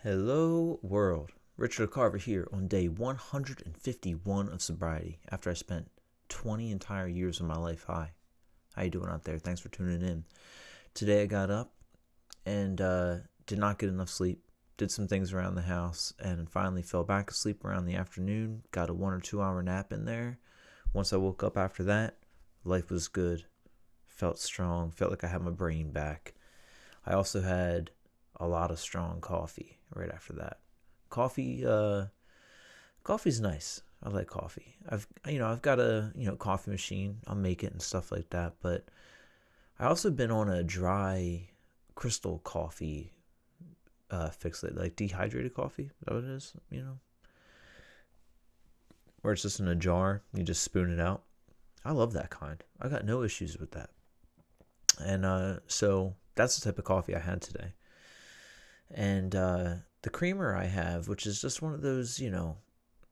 Hello, world. Richard Carver here on day 151 of sobriety after I spent 20 entire years of my life high. How you doing out there? Thanks for tuning in. Today I got up and did not get enough sleep. Did some things around the house and finally fell back asleep around the afternoon. Got a 1 or 2 hour nap in there. Once I woke up after that, life was good. Felt strong. Felt like I had my brain back. I also had a lot of strong coffee right after that. Coffee, coffee's nice. I like coffee. I've got a coffee machine. I'll make it and stuff like that. But I also been on a dry crystal coffee fix, like dehydrated coffee. Is that what it is? Where it's just in a jar. You just spoon it out. I love that kind. I got no issues with that. And so that's the type of coffee I had today. And the creamer I have, which is just one of those,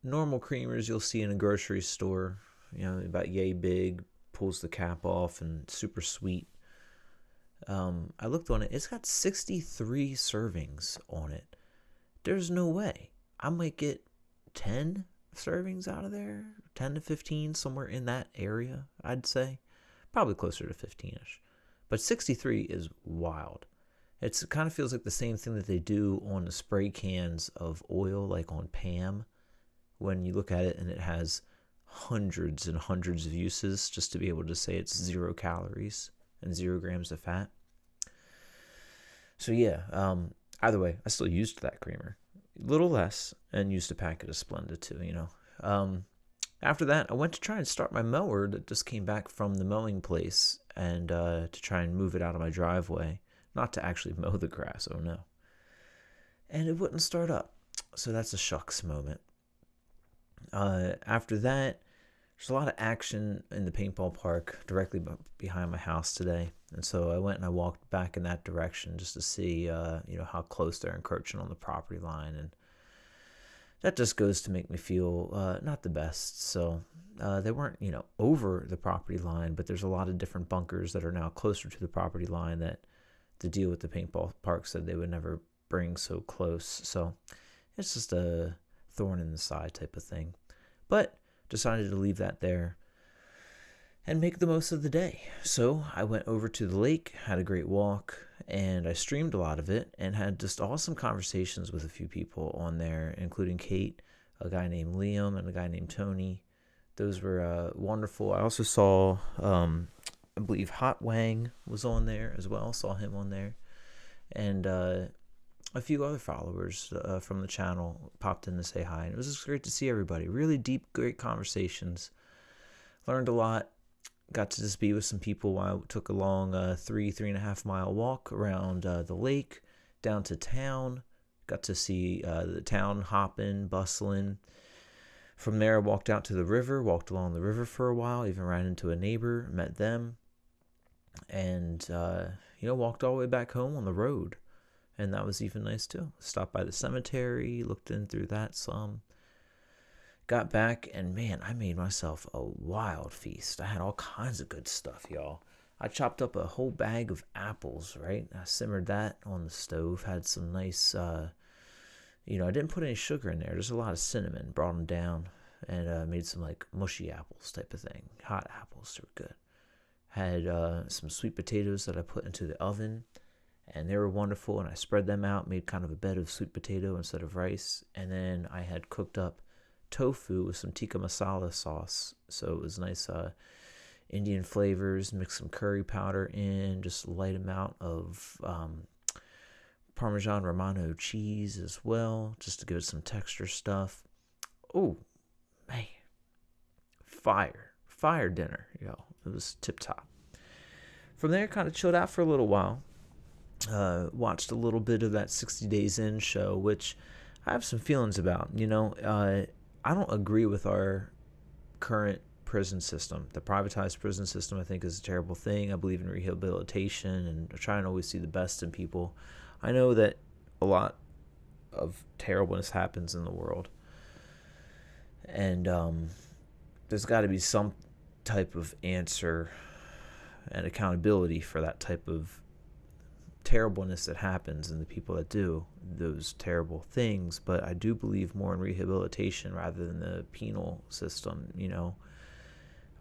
normal creamers you'll see in a grocery store, about yay big, pulls the cap off and super sweet. I looked on it. It's got 63 servings on it. There's no way. I might get 10 servings out of there, 10 to 15, somewhere in that area, I'd say. Probably closer to 15-ish. But 63 is wild. It kind of feels like the same thing that they do on the spray cans of oil, like on Pam, when you look at it and it has hundreds and hundreds of uses just to be able to say it's 0 calories and 0 grams of fat. So yeah, either way, I still used that creamer. A little less, and used a packet of Splenda too, After that, I went to try and start my mower that just came back from the mowing place and to try and move it out of my driveway. Not to actually mow the grass, oh no. And it wouldn't start up. So that's a shucks moment. After that, there's a lot of action in the paintball park directly behind my house today. And so I went and I walked back in that direction just to see, how close they're encroaching on the property line. And that just goes to make me feel not the best. So they weren't, over the property line, but there's a lot of different bunkers that are now closer to the property line that the deal with the paintball park said they would never bring so close. So it's just a thorn in the side type of thing. But decided to leave that there and make the most of the day. So I went over to the lake, had a great walk, and I streamed a lot of it and had just awesome conversations with a few people on there, including Kate, a guy named Liam, and a guy named Tony. Those were wonderful. I also saw I believe Hot Wang was on there as well. Saw him on there. And a few other followers from the channel popped in to say hi. And it was just great to see everybody. Really deep, great conversations. Learned a lot. Got to just be with some people while I took a long 3.5 mile walk around the lake down to town. Got to see the town hopping, bustling. From there, I walked out to the river, walked along the river for a while, even ran into a neighbor, met them. And walked all the way back home on the road, and that was even nice too. Stopped by the cemetery, looked in through that some, got back, and man, I made myself a wild feast. I had all kinds of good stuff, y'all. I chopped up a whole bag of apples, right? I simmered that on the stove, had some nice I didn't put any sugar in there, just a lot of cinnamon, brought them down, and made some like mushy apples type of thing. Hot apples, they were good. Had some sweet potatoes that I put into the oven, and they were wonderful, and I spread them out, made kind of a bed of sweet potato instead of rice, and then I had cooked up tofu with some tikka masala sauce, so it was nice Indian flavors, mixed some curry powder in, just a light amount of Parmesan Romano cheese as well, just to give it some texture stuff. Oh, man, fire dinner, yo. It was tip top. From there, kind of chilled out for a little while. Watched a little bit of that 60 Days In show, which I have some feelings about. I don't agree with our current prison system. The privatized prison system, I think, is a terrible thing. I believe in rehabilitation and trying to always see the best in people. I know that a lot of terribleness happens in the world. And there's got to be some type of answer and accountability for that type of terribleness that happens and the people that do those terrible things, but I do believe more in rehabilitation rather than the penal system.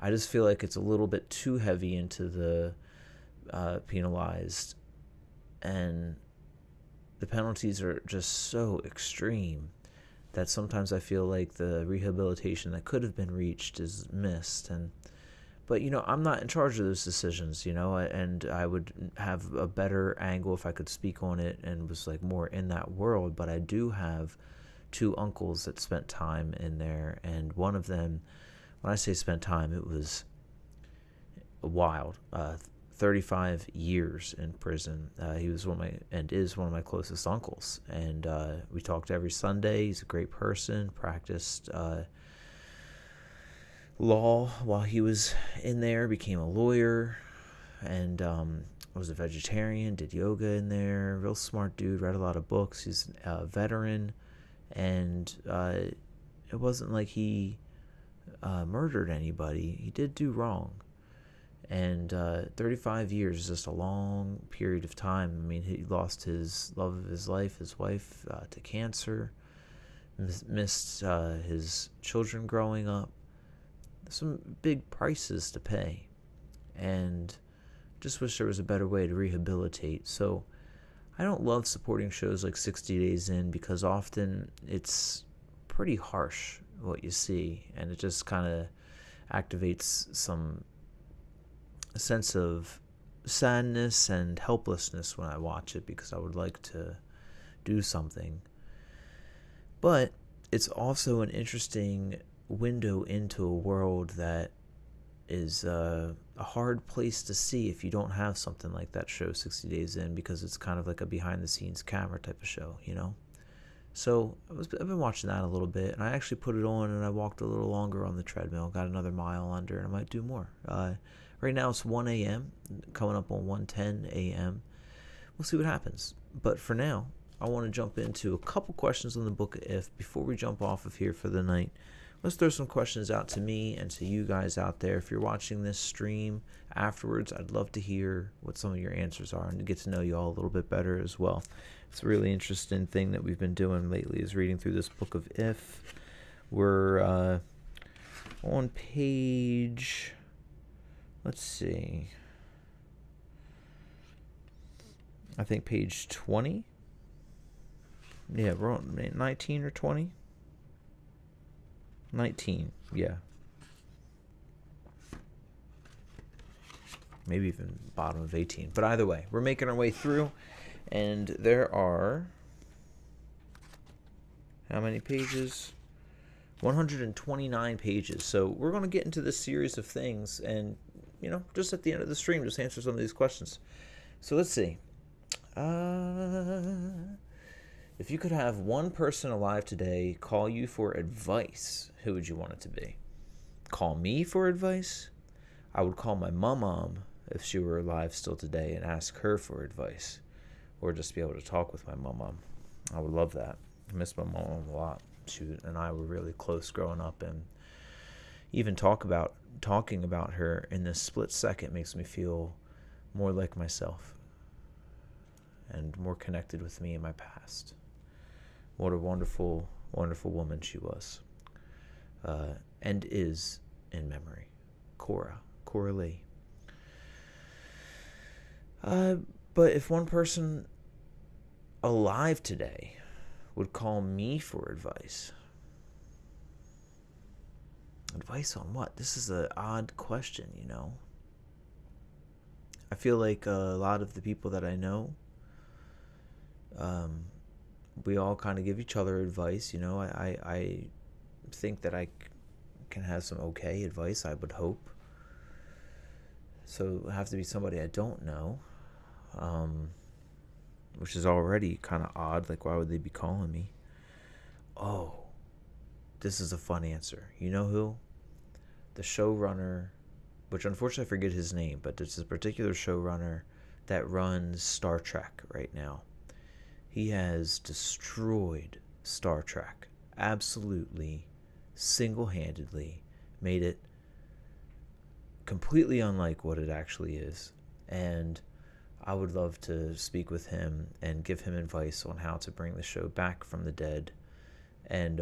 I just feel like it's a little bit too heavy into the penalized, and the penalties are just so extreme that sometimes I feel like the rehabilitation that could have been reached is missed. But I'm not in charge of those decisions, and I would have a better angle if I could speak on it and was like more in that world. But I do have two uncles that spent time in there, and one of them, when I say spent time, it was wild. 35 years in prison. He was is one of my closest uncles, and we talked every Sunday. He's a great person. Practiced law while he was in there. Became a lawyer, and was a vegetarian. Did yoga in there. Real smart dude. Read a lot of books. He's a veteran, and it wasn't like he murdered anybody. He did do wrong. And 35 years is just a long period of time. I mean, he lost his love of his life, his wife, to cancer, missed his children growing up. Some big prices to pay. And just wish there was a better way to rehabilitate. So I don't love supporting shows like 60 Days In because often it's pretty harsh what you see. And it just kind of activates some sense of sadness and helplessness when I watch it because I would like to do something. But it's also an interesting window into a world that is a hard place to see if you don't have something like that show 60 Days In, because it's kind of like a behind the scenes camera type of show, So I've been watching that a little bit, and I actually put it on and I walked a little longer on the treadmill, got another mile under, and I might do more. Right now it's 1 a.m., coming up on 1:10 a.m. We'll see what happens. But for now, I want to jump into a couple questions on the Book of If before we jump off of here for the night. Let's throw some questions out to me and to you guys out there. If you're watching this stream afterwards, I'd love to hear what some of your answers are and to get to know you all a little bit better as well. It's a really interesting thing that we've been doing lately is reading through this Book of If. We're on page... Let's see. I think page 20. Yeah, we're on 19 or 20. 19, yeah. Maybe even bottom of 18. But either way, we're making our way through. And there are... how many pages? 129 pages. So we're going to get into this series of things and, just at the end of the stream, just answer some of these questions. So let's see. If you could have one person alive today call you for advice, who would you want it to be? Call me for advice? I would call my mom if she were alive still today and ask her for advice, or just be able to talk with my mom. I would love that. I miss my mom a lot. She and I were really close growing up, and even talking about her in this split second makes me feel more like myself and more connected with me in my past. What a wonderful, wonderful woman she was, and is in memory. Cora Lee. But if one person alive today would call me for advice on what? This is an odd question, I feel like a lot of the people that I know, we all kind of give each other advice. I think that I can have some okay advice, I would hope. So it would have to be somebody I don't know, which is already kind of odd. Like, why would they be calling me? Oh, this is a fun answer. You know who? The showrunner, which unfortunately I forget his name, but there's a particular showrunner that runs Star Trek right now. He has destroyed Star Trek. Absolutely, single-handedly made it completely unlike what it actually is. And I would love to speak with him and give him advice on how to bring the show back from the dead, and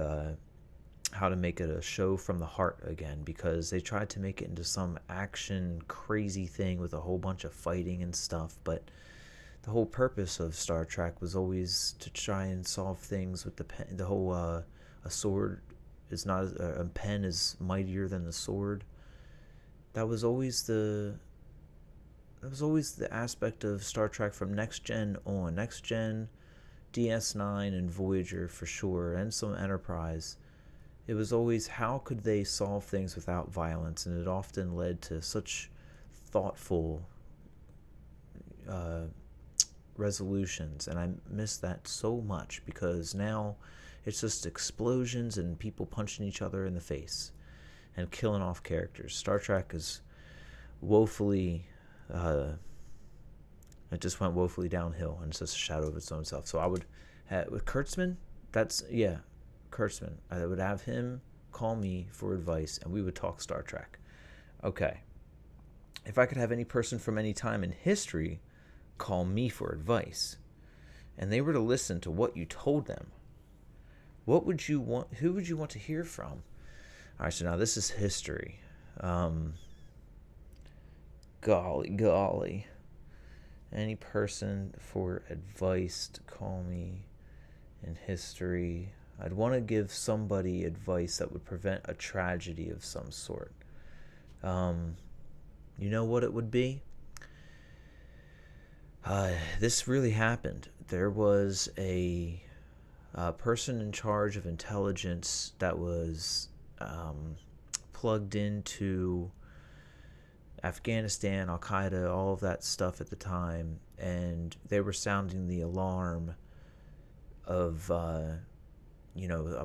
how to make it a show from the heart again, because they tried to make it into some action crazy thing with a whole bunch of fighting and stuff, but the whole purpose of Star Trek was always to try and solve things with the pen. The whole a sword is not a pen is mightier than the sword. That was always the aspect of Star Trek from Next Gen on. Next Gen, DS9 and Voyager for sure, and some Enterprise. It was always how could they solve things without violence, and it often led to such thoughtful resolutions, and I miss that so much because now it's just explosions and people punching each other in the face and killing off characters. Star Trek is woefully it just went woefully downhill, and it's just a shadow of its own self. So I would have, with Kurtzman, Kurtzman, I would have him call me for advice, and we would talk Star Trek. Okay. If I could have any person from any time in history call me for advice, and they were to listen to what you told them, what would you want? Who would you want to hear from? All right, so now this is history. Golly. Any person for advice to call me in history. I'd want to give somebody advice that would prevent a tragedy of some sort. You know what it would be? This really happened. There was a person in charge of intelligence that was plugged into Afghanistan, Al Qaeda, all of that stuff at the time, and they were sounding the alarm of a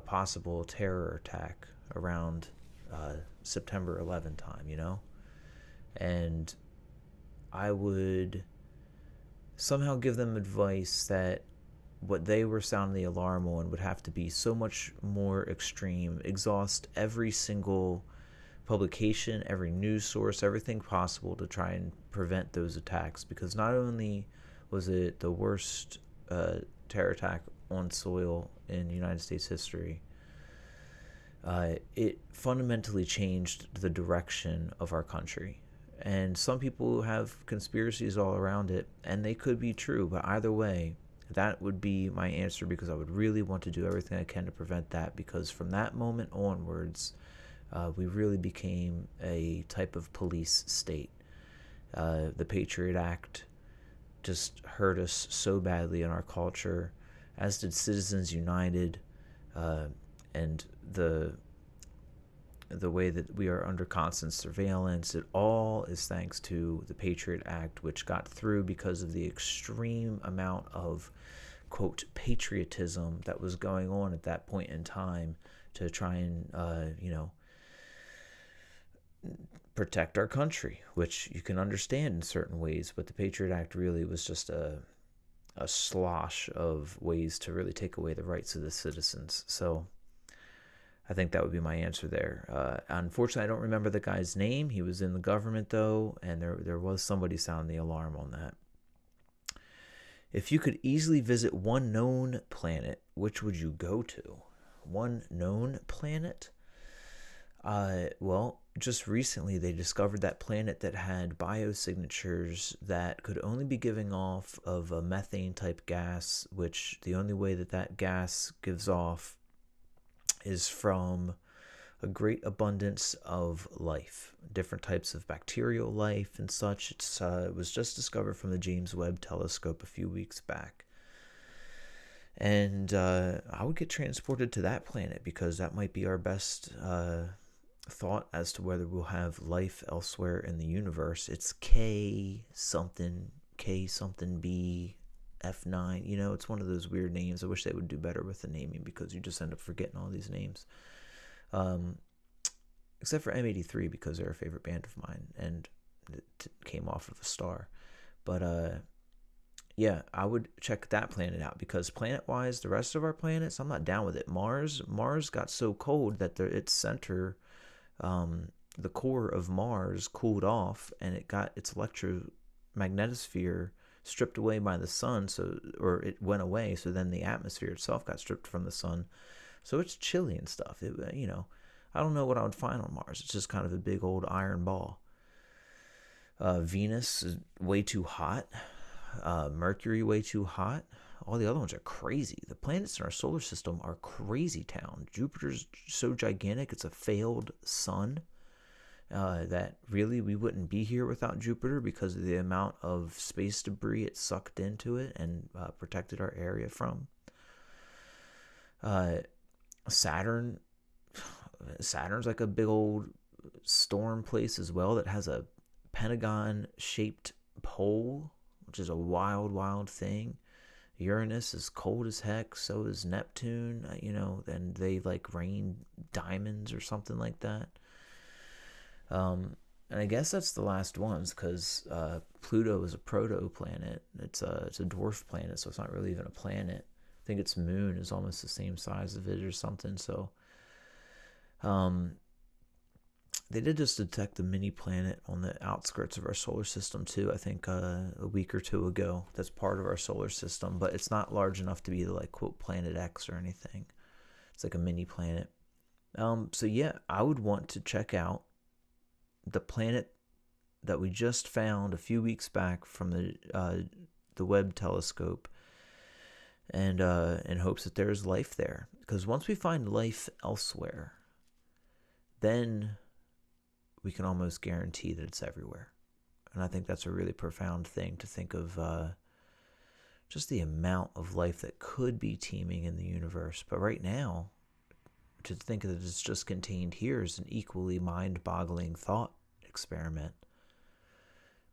possible terror attack around September 11 time, and I would somehow give them advice that what they were sounding the alarm on would have to be so much more extreme, exhaust every single publication, every news source, everything possible to try and prevent those attacks, because not only was it the worst terror attack on soil in United States history, it fundamentally changed the direction of our country. And some people have conspiracies all around it, and they could be true, but either way, that would be my answer, because I would really want to do everything I can to prevent that, because from that moment onwards, we really became a type of police state. The Patriot Act just hurt us so badly in our culture, as did Citizens United, and the way that we are under constant surveillance. It all is thanks to the Patriot Act, which got through because of the extreme amount of, quote, patriotism that was going on at that point in time to try and, protect our country, which you can understand in certain ways, but the Patriot Act really was just a slosh of ways to really take away the rights of the citizens. So I think that would be my answer there. Unfortunately, I don't remember the guy's name. He was in the government, though, and there was somebody sounding the alarm on that. If you could easily visit one known planet, which would you go to? One known planet? Well, just recently they discovered that planet that had biosignatures that could only be giving off of a methane type gas, which the only way that gas gives off is from a great abundance of life, different types of bacterial life and such. It was just discovered from the James Webb Telescope a few weeks back. And I would get transported to that planet, because that might be our best thought as to whether we'll have life elsewhere in the universe. It's K something B F9. It's one of those weird names. I wish they would do better with the naming, because you just end up forgetting all these names. Except for M83, because they're a favorite band of mine, and it came off of a star. But yeah, I would check that planet out, because planet-wise, the rest of our planets, I'm not down with it. Mars got so cold that its center, the core of Mars cooled off, and it got its electromagnetosphere stripped away by the sun, so or it went away, so then the atmosphere itself got stripped from the sun, so it's chilly and stuff. I don't know what I would find on Mars. It's just kind of a big old iron ball. Venus is way too hot. Mercury way too hot. All the other ones are crazy. The planets in our solar system are crazy town. Jupiter's so gigantic, it's a failed sun. That really we wouldn't be here without Jupiter because of the amount of space debris it sucked into it and protected our area from. Saturn's like a big old storm place as well that has a pentagon shaped pole, which is a wild thing. Uranus is cold as heck, so is Neptune, and they like rain diamonds or something like that. And I guess that's the last ones because Pluto is a protoplanet. It's a dwarf planet, so it's not really even a planet. I think its moon is almost the same size of it or something. So they did just detect a mini planet on the outskirts of our solar system too, I think a week or two ago. That's part of our solar system, but it's not large enough to be the, like, quote, Planet X or anything. It's like a mini planet. So yeah, I would want to check out the planet that we just found a few weeks back from the Webb telescope, and in hopes that there's life there. Because once we find life elsewhere, then we can almost guarantee that it's everywhere. And I think that's a really profound thing to think of, just the amount of life that could be teeming in the universe. But right now, to think that it's just contained here is an equally mind-boggling thought experiment.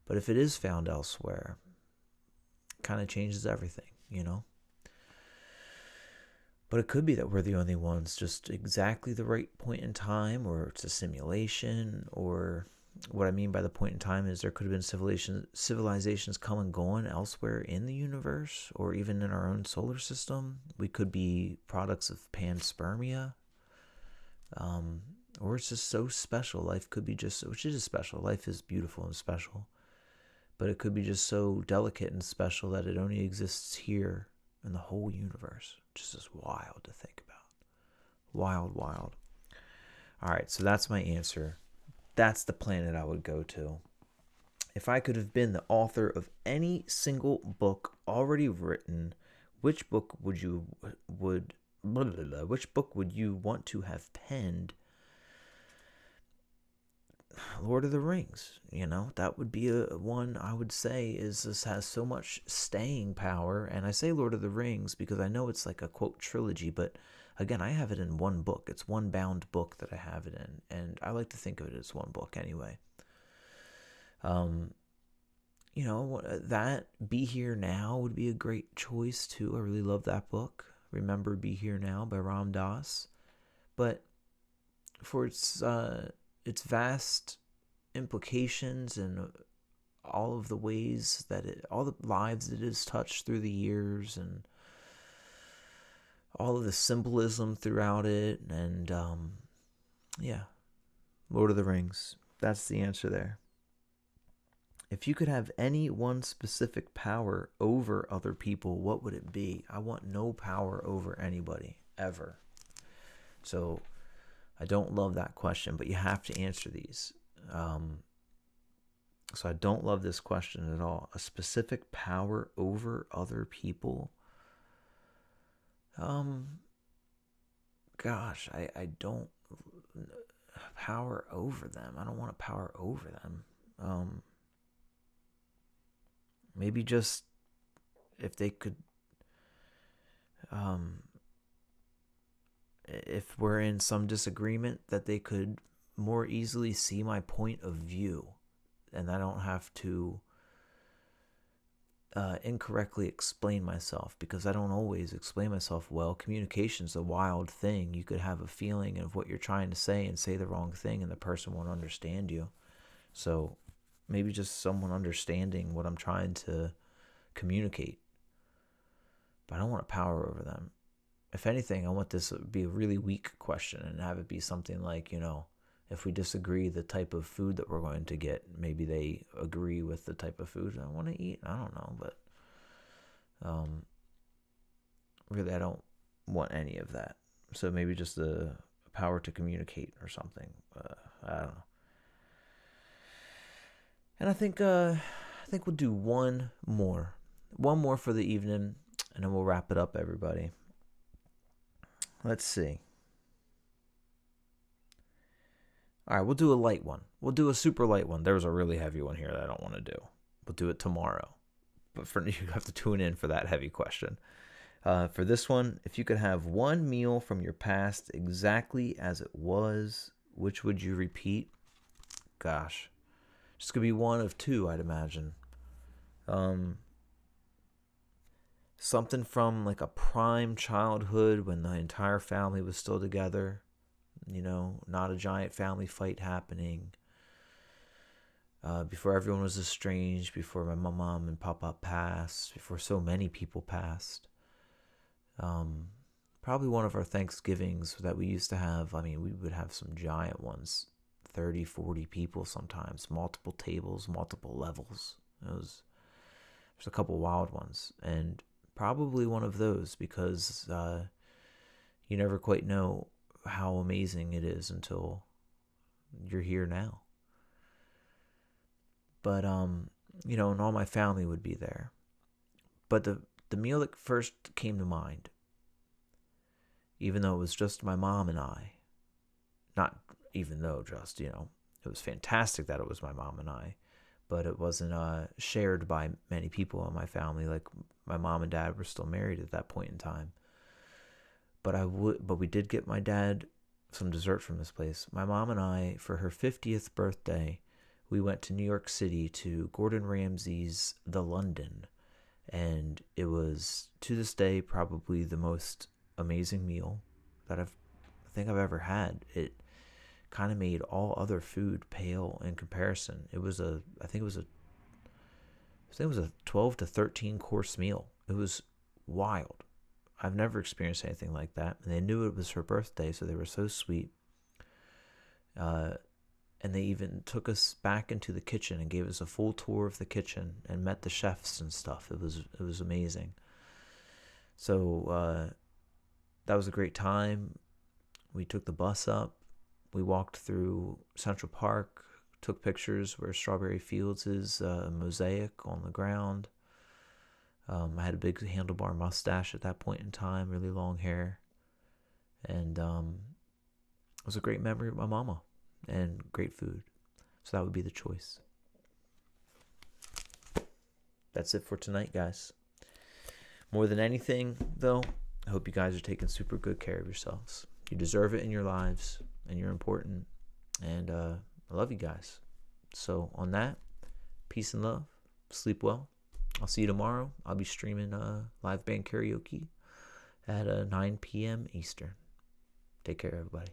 But if it is found elsewhere, it kind of changes everything, But it could be that we're the only ones, just exactly the right point in time, or it's a simulation. Or what I mean by the point in time is there could have been civilizations come and gone elsewhere in the universe, or even in our own solar system. We could be products of panspermia. Or it's just so special. Life could be just, which is special. Life is beautiful and special. But it could be just so delicate and special that it only exists here in the whole universe. Just is wild to think about. Wild. All right, so that's my answer. That's the planet I would go to. If I could have been the author of any single book already written, which book would you want to have penned? Lord of the Rings, that would be one I would say has so much staying power. And I say Lord of the Rings because I know it's like a quote trilogy, but again, I have it in one book. It's one bound book that I have it in, and I like to think of it as one book anyway. That Be Here Now would be a great choice too. I really love that book. Remember Be Here Now by Ram Dass. But for its vast implications and all of the ways that all the lives it has touched through the years, and all of the symbolism throughout it, and Lord of the Rings. That's the answer there. If you could have any one specific power over other people, what would it be? I want no power over anybody, ever. So I don't love that question, but you have to answer these. So I don't love this question at all. A specific power over other people. Gosh, I don't power over them. I don't want to power over them. Maybe just if they could, if we're in some disagreement, that they could more easily see my point of view, and I don't have to incorrectly explain myself, because I don't always explain myself well. Communication's a wild thing. You could have a feeling of what you're trying to say and say the wrong thing, and the person won't understand you. So maybe just someone understanding what I'm trying to communicate. But I don't want to power over them. If anything, I want this to be a really weak question and have it be something like, if we disagree the type of food that we're going to get, maybe they agree with the type of food I want to eat. I don't know, but Really, I don't want any of that. So maybe just the power to communicate or something. I don't know. And I think we'll do one more for the evening, and then we'll wrap it up, everybody. Let's see. All right, we'll do a light one. We'll do a super light one. There was a really heavy one here that I don't want to do. We'll do it tomorrow. But for you have to tune in for that heavy question. For this one, if you could have one meal from your past exactly as it was, which would you repeat? Gosh, just could be one of two, I'd imagine. Something from like a prime childhood when the entire family was still together. Not a giant family fight happening. Before everyone was estranged, before my mom and papa passed, before so many people passed. Probably one of our Thanksgivings that we used to have. I mean, we would have some giant ones, 30, 40 people sometimes, multiple tables, multiple levels. There's a couple wild ones, and probably one of those because you never quite know how amazing it is until you're here now. But and all my family would be there. But the meal that first came to mind, even though it was just my mom and I, not even though just, it was fantastic that it was my mom and I, but it wasn't shared by many people in my family. Like my mom and dad were still married at that point in time. But we did get my dad some dessert from this place. My mom and I, for her 50th birthday, we went to New York City to Gordon Ramsay's The London. And it was, to this day, probably the most amazing meal that I think I've ever had. It kind of made all other food pale in comparison. I think it was a 12 to 13 course meal. It was wild. I've never experienced anything like that. And they knew it was her birthday, so they were so sweet. And they even took us back into the kitchen and gave us a full tour of the kitchen and met the chefs and stuff. It was amazing. So that was a great time. We took the bus up. We walked through Central Park, took pictures where Strawberry Fields is, a mosaic on the ground. I had a big handlebar mustache at that point in time, really long hair. And it was a great memory of my mama and great food. So that would be the choice. That's it for tonight, guys. More than anything, though, I hope you guys are taking super good care of yourselves. You deserve it in your lives, and you're important. And I love you guys. So on that, peace and love. Sleep well. I'll see you tomorrow. I'll be streaming live band karaoke at 9 p.m. Eastern. Take care, everybody.